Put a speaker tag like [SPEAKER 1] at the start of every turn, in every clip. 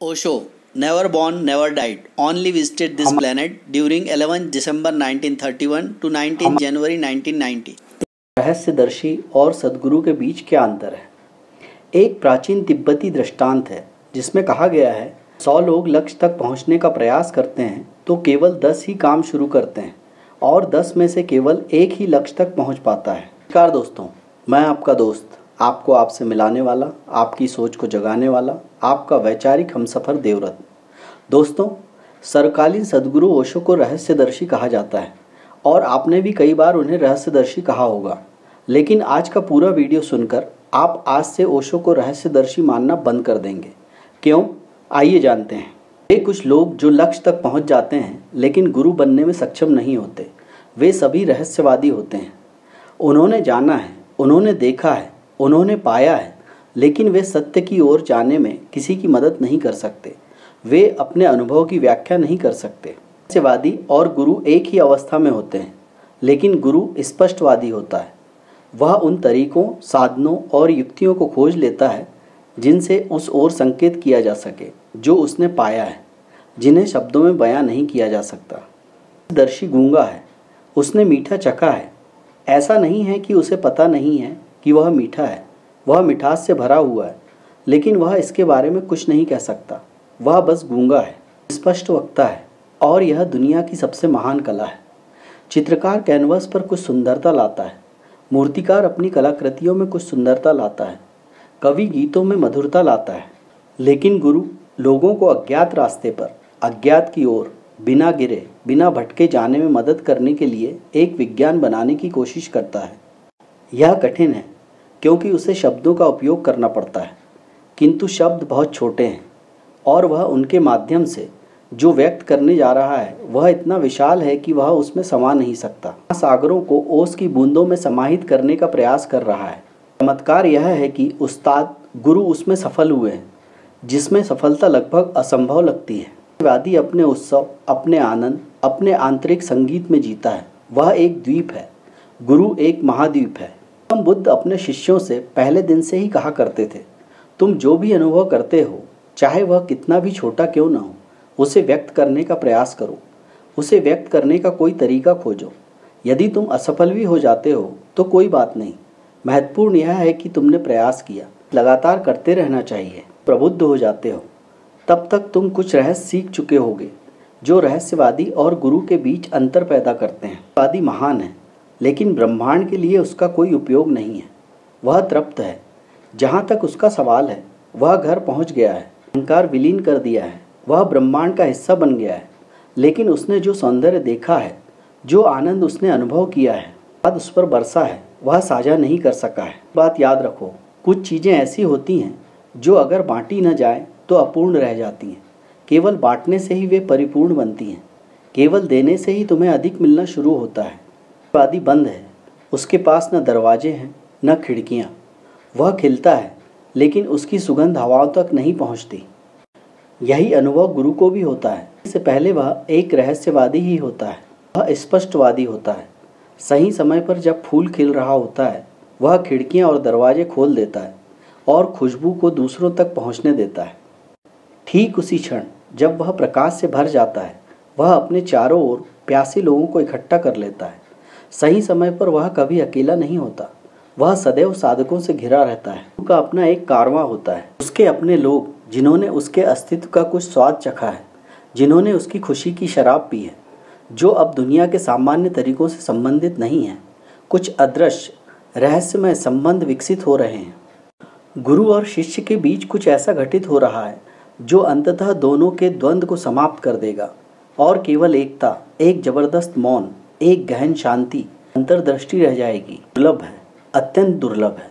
[SPEAKER 1] Osho, never born, never died, only visited this planet during 11 December 1931 to 19 January 1990.
[SPEAKER 2] रहस्यदर्शी और सद्गुरु के बीच क्या अंतर है? एक प्राचीन तिब्बती दृष्टांत है जिसमें कहा गया है 100 लोग लक्ष्य तक पहुंचने का प्रयास करते हैं तो केवल 10 ही काम शुरू करते हैं और 10 में से केवल एक ही लक्ष्य तक पहुंच पाता है। नमस्कार दोस्तों, मैं आपका दोस्त, आपको आपसे मिलाने वाला, आपकी सोच को जगाने वाला, आपका वैचारिक हमसफर देवरत्न। दोस्तों, सर्वकालीन सद्गुरु ओशो को रहस्यदर्शी कहा जाता है और आपने भी कई बार उन्हें रहस्यदर्शी कहा होगा। लेकिन आज का पूरा वीडियो सुनकर आप आज से ओशो को रहस्यदर्शी मानना बंद कर देंगे। क्यों? आइए जानते हैं। वे कुछ लोग जो लक्ष्य तक पहुंच जाते हैं लेकिन गुरु बनने में सक्षम नहीं होते, वे सभी रहस्यवादी होते हैं। उन्होंने जाना है, उन्होंने देखा है, उन्होंने पाया है, लेकिन वे सत्य की ओर जाने में किसी की मदद नहीं कर सकते। वे अपने अनुभव की व्याख्या नहीं कर सकते। रहस्यवादी और गुरु एक ही अवस्था में होते हैं, लेकिन गुरु स्पष्टवादी होता है। वह उन तरीकों, साधनों और युक्तियों को खोज लेता है जिनसे उस ओर संकेत किया जा सके जो उसने पाया है, जिन्हें शब्दों में बयां नहीं किया जा सकता। दर्शी गूंगा है, उसने मीठा चखा है। ऐसा नहीं है कि उसे पता नहीं है कि वह मीठा है, वह मिठास से भरा हुआ है, लेकिन वह इसके बारे में कुछ नहीं कह सकता। वह बस गूंगा है, स्पष्ट वक्ता है, और यह दुनिया की सबसे महान कला है। चित्रकार कैनवस पर कुछ सुंदरता लाता है, मूर्तिकार अपनी कलाकृतियों में कुछ सुंदरता लाता है, कवि गीतों में मधुरता लाता है, लेकिन गुरु लोगों को अज्ञात रास्ते पर, अज्ञात की ओर बिना गिरे, बिना भटके जाने में मदद करने के लिए एक विज्ञान बनाने की कोशिश करता है। यह कठिन है क्योंकि उसे शब्दों का उपयोग करना पड़ता है, किंतु शब्द बहुत छोटे हैं और वह उनके माध्यम से जो व्यक्त करने जा रहा है वह इतना विशाल है कि वह उसमें समा नहीं सकता। सागरों को ओस की बूंदों में समाहित करने का प्रयास कर रहा है। चमत्कार यह है कि उस्ताद गुरु उसमें सफल हुए हैं, जिसमें सफलता लगभग असंभव लगती है। वादी अपने उत्सव, अपने आनंद, अपने आंतरिक संगीत में जीता है। वह एक द्वीप है, गुरु एक महाद्वीप है। हम बुद्ध अपने शिष्यों से पहले दिन से ही कहा करते थे, तुम जो भी अनुभव करते हो, चाहे वह कितना भी छोटा क्यों न हो, उसे व्यक्त करने का प्रयास करो। उसे व्यक्त करने का कोई तरीका खोजो। यदि तुम असफल भी हो जाते हो तो कोई बात नहीं, महत्वपूर्ण यह है कि तुमने प्रयास किया। लगातार करते रहना चाहिए। प्रबुद्ध हो जाते हो तब तक तुम कुछ रहस्य सीख चुके होगे जो रहस्यवादी और गुरु के बीच अंतर पैदा करते हैं। रहस्यवादी महान है, लेकिन ब्रह्मांड के लिए उसका कोई उपयोग नहीं है। वह तृप्त है। जहाँ तक उसका सवाल है, वह घर पहुँच गया है, अहंकार विलीन कर दिया है, वह ब्रह्मांड का हिस्सा बन गया है। लेकिन उसने जो सौंदर्य देखा है, जो आनंद उसने अनुभव किया है, बाद उस पर बरसा है, वह साझा नहीं कर सका है। बात याद रखो, कुछ चीज़ें ऐसी होती हैं जो अगर बांटी न जाए तो अपूर्ण रह जाती हैं। केवल बांटने से ही वे परिपूर्ण बनती हैं। केवल देने से ही तुम्हें अधिक मिलना शुरू होता है। वादी बंद है, उसके पास न दरवाजे हैं न खिड़कियाँ। वह खिलता है, लेकिन उसकी सुगंध हवाओं तक नहीं पहुँचती। यही अनुभव गुरु को भी होता है। इससे पहले वह एक रहस्यवादी ही होता है। वह स्पष्टवादी होता है। सही समय पर जब फूल खिल रहा होता है, वह खिड़कियां और दरवाजे खोल देता है और खुशबू को दूसरों तक पहुंचने देता है। ठीक उसी क्षण जब वह प्रकाश से भर जाता है, वह अपने चारों ओर प्यासे लोगों को इकट्ठा कर लेता है। सही समय पर वह कभी अकेला नहीं होता। वह सदैव साधकों से घिरा रहता है। उसका अपना एक कारवां होता है, उसके अपने लोग जिन्होंने उसके अस्तित्व का कुछ स्वाद चखा है, जिन्होंने उसकी खुशी की शराब पी है, जो अब दुनिया के सामान्य तरीकों से संबंधित नहीं है। कुछ अदृश्य रहस्यमय संबंध विकसित हो रहे हैं। गुरु और शिष्य के बीच कुछ ऐसा घटित हो रहा है जो अंततः दोनों के द्वंद्व को समाप्त कर देगा और केवल एकता, एक जबरदस्त मौन, एक गहन शांति, अंतर्दृष्टि रह जाएगी। दुर्लभ है, अत्यंत दुर्लभ है।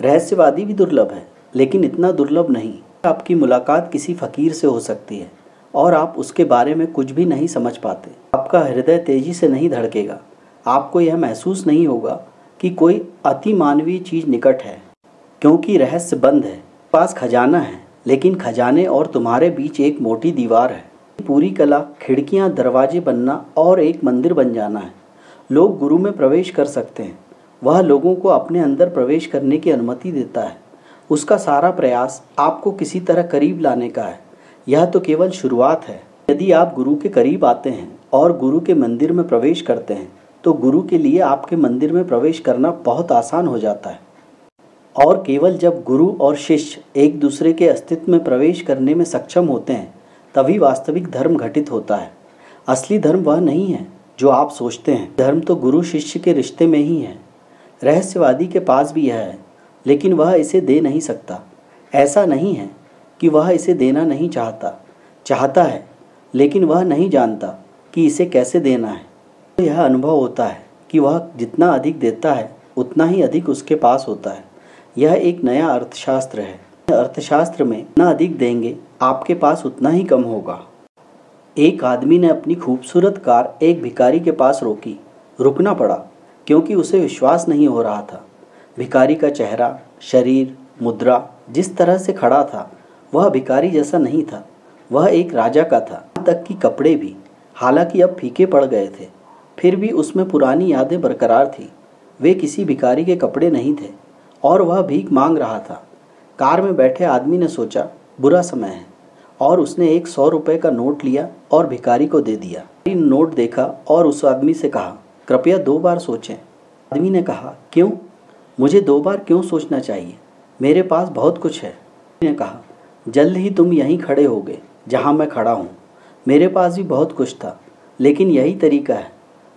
[SPEAKER 2] रहस्यवादी भी दुर्लभ है, लेकिन इतना दुर्लभ नहीं। आपकी मुलाकात किसी फकीर से हो सकती है और आप उसके बारे में कुछ भी नहीं समझ पाते। आपका हृदय तेजी से नहीं धड़केगा। आपको यह महसूस नहीं होगा कि कोई अति मानवीय चीज निकट है, क्योंकि रहस्य बंद है। पास खजाना है, लेकिन खजाने और तुम्हारे बीच एक मोटी दीवार है। पूरी कला खिड़कियां, दरवाजे बनना और एक मंदिर बन जाना है। लोग गुरु में प्रवेश कर सकते हैं। वह लोगों को अपने अंदर प्रवेश करने की अनुमति देता है। उसका सारा प्रयास आपको किसी तरह करीब लाने का है, यह तो केवल शुरुआत है। यदि आप गुरु के करीब आते हैं और गुरु के मंदिर में प्रवेश करते हैं तो गुरु के लिए आपके मंदिर में प्रवेश करना बहुत आसान हो जाता है। और केवल जब गुरु और शिष्य एक दूसरे के अस्तित्व में प्रवेश करने में सक्षम होते हैं तभी वास्तविक धर्म घटित होता है। असली धर्म वह नहीं है जो आप सोचते हैं। धर्म तो गुरु शिष्य के रिश्ते में ही है। रहस्यवादी के पास भी यह है, लेकिन वह इसे दे नहीं सकता। ऐसा नहीं है कि वह इसे देना नहीं चाहता है, लेकिन वह नहीं जानता कि इसे कैसे देना है। तो यह अनुभव होता है कि वह जितना अधिक देता है उतना ही अधिक उसके पास होता है। यह एक नया अर्थशास्त्र है। अर्थशास्त्र में जितना अधिक देंगे आपके पास उतना ही कम होगा। एक आदमी ने अपनी खूबसूरत कार एक भिखारी के पास रोकी। रुकना पड़ा क्योंकि उसे विश्वास नहीं हो रहा था। भिखारी का चेहरा, शरीर, मुद्रा जिस तरह से खड़ा था वह भिखारी जैसा नहीं था। वह एक राजा का था। यहाँ तक कि कपड़े भी, हालांकि अब फीके पड़ गए थे, फिर भी उसमें पुरानी यादें बरकरार थी। वे किसी भिखारी के कपड़े नहीं थे और वह भीख मांग रहा था। कार में बैठे आदमी ने सोचा बुरा समय है और उसने एक 100 रुपये का नोट लिया और भिखारी को दे दिया। नोट देखा और उस आदमी से कहा, कृपया 2 बार सोचें। आदमी ने कहा, क्यों? मुझे 2 बार क्यों सोचना चाहिए? मेरे पास बहुत कुछ है। ने कहा, जल्द ही तुम यहीं खड़े होगे जहाँ मैं खड़ा हूँ। मेरे पास भी बहुत कुछ था, लेकिन यही तरीका है।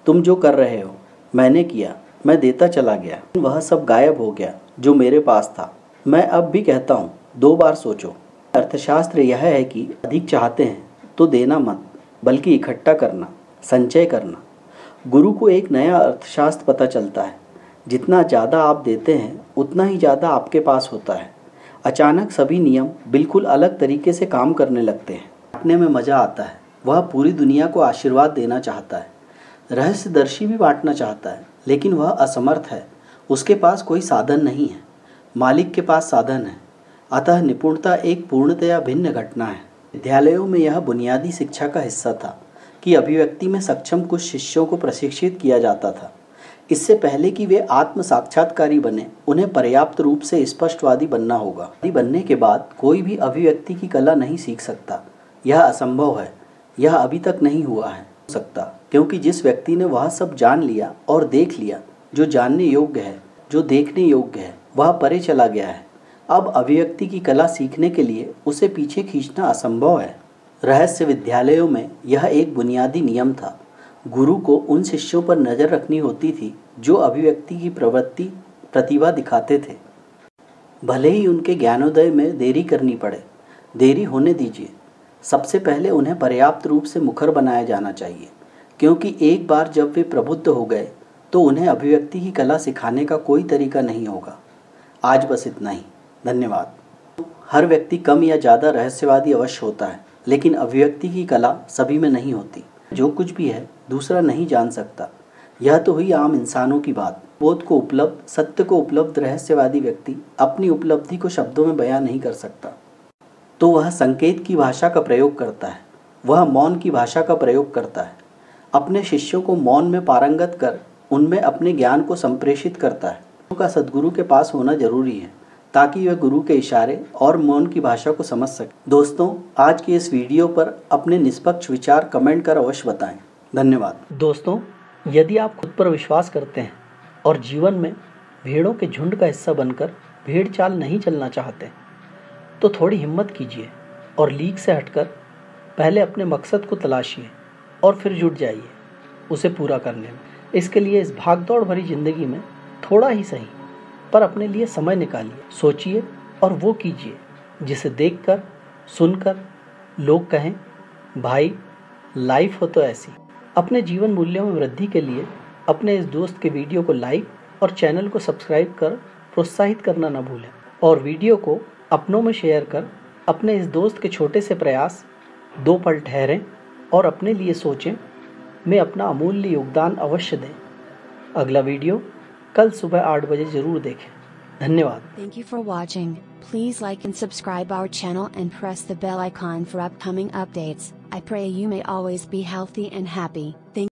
[SPEAKER 2] तुम जो कर रहे हो मैंने किया, मैं देता चला गया। वह सब गायब हो गया जो मेरे पास था। मैं अब भी कहता हूँ 2 बार सोचो। अर्थशास्त्र यह है कि अधिक चाहते हैं तो देना मत, बल्कि इकट्ठा करना, संचय करना। गुरु को एक नया अर्थशास्त्र पता चलता है। जितना ज़्यादा आप देते हैं उतना ही ज़्यादा आपके पास होता है। अचानक सभी नियम बिल्कुल अलग तरीके से काम करने लगते हैं। बांटने में मज़ा आता है। वह पूरी दुनिया को आशीर्वाद देना चाहता है। रहस्यदर्शी भी बांटना चाहता है, लेकिन वह असमर्थ है। उसके पास कोई साधन नहीं है। मालिक के पास साधन है। अतः निपुणता एक पूर्णतया भिन्न घटना है। विद्यालयों में यह बुनियादी शिक्षा का हिस्सा था कि अभिव्यक्ति में सक्षम कुछ शिष्यों को प्रशिक्षित किया जाता था। इससे पहले कि वे आत्म साक्षात्कारी बने, उन्हें पर्याप्त रूप से स्पष्टवादी बनना होगा। बनने के बाद कोई भी अभिव्यक्ति की कला नहीं सीख सकता। यह असंभव है। यह अभी तक नहीं हुआ है सकता, क्योंकि जिस व्यक्ति ने वह सब जान लिया और देख लिया जो जानने योग्य है, जो देखने योग्य है, वह परे चला गया है। अब अभिव्यक्ति की कला सीखने के लिए उसे पीछे खींचना असंभव है। रहस्य विद्यालयों में यह एक बुनियादी नियम था। गुरु को उन शिष्यों पर नज़र रखनी होती थी जो अभिव्यक्ति की प्रतिभा दिखाते थे। भले ही उनके ज्ञानोदय में देरी करनी पड़े, देरी होने दीजिए। सबसे पहले उन्हें पर्याप्त रूप से मुखर बनाया जाना चाहिए, क्योंकि एक बार जब वे प्रबुद्ध हो गए तो उन्हें अभिव्यक्ति की कला सिखाने का कोई तरीका नहीं होगा। आज बस इतना ही। धन्यवाद। हर व्यक्ति कम या ज़्यादा रहस्यवादी अवश्य होता है, लेकिन अभिव्यक्ति की कला सभी में नहीं होती। जो कुछ भी है दूसरा नहीं जान सकता। यह तो हुई आम इंसानों की बात। बोध को उपलब्ध, सत्य को उपलब्ध रहस्यवादी व्यक्ति अपनी उपलब्धि को शब्दों में बयां नहीं कर सकता, तो वह संकेत की भाषा का प्रयोग करता है। वह मौन की भाषा का प्रयोग करता है। अपने शिष्यों को मौन में पारंगत कर उनमें अपने ज्ञान को संप्रेषित करता है। का सद्गुरु के पास होना जरूरी है ताकि वह गुरु के इशारे और मौन की भाषा को समझ सके। दोस्तों, आज की इस वीडियो पर अपने निष्पक्ष विचार कमेंट कर अवश्य बताएं। धन्यवाद। दोस्तों, यदि आप खुद पर विश्वास करते हैं और जीवन में भेड़ों के झुंड का हिस्सा बनकर भेड़ चाल नहीं चलना चाहते, तो थोड़ी हिम्मत कीजिए और लीक से हटकर पहले अपने मकसद को तलाशिए और फिर जुट जाइए उसे पूरा करने में। इसके लिए इस भागदौड़ भरी जिंदगी में थोड़ा ही सही पर अपने लिए समय निकालिए, सोचिए और वो कीजिए जिसे देखकर, सुनकर लोग कहें, भाई लाइफ हो तो ऐसी। अपने जीवन मूल्यों में वृद्धि के लिए अपने इस दोस्त के वीडियो को लाइक और चैनल को सब्सक्राइब कर प्रोत्साहित करना न भूलें और वीडियो को अपनों में शेयर कर अपने इस दोस्त के छोटे से प्रयास 2 पल ठहरें और अपने लिए सोचें, में अपना अमूल्य योगदान अवश्य दें। अगला वीडियो कल सुबह 8 बजे जरूर देखें। धन्यवाद।
[SPEAKER 3] Thank you for watching. Please like and subscribe our channel and press the bell icon for upcoming updates. I pray you may always be healthy and happy. Thank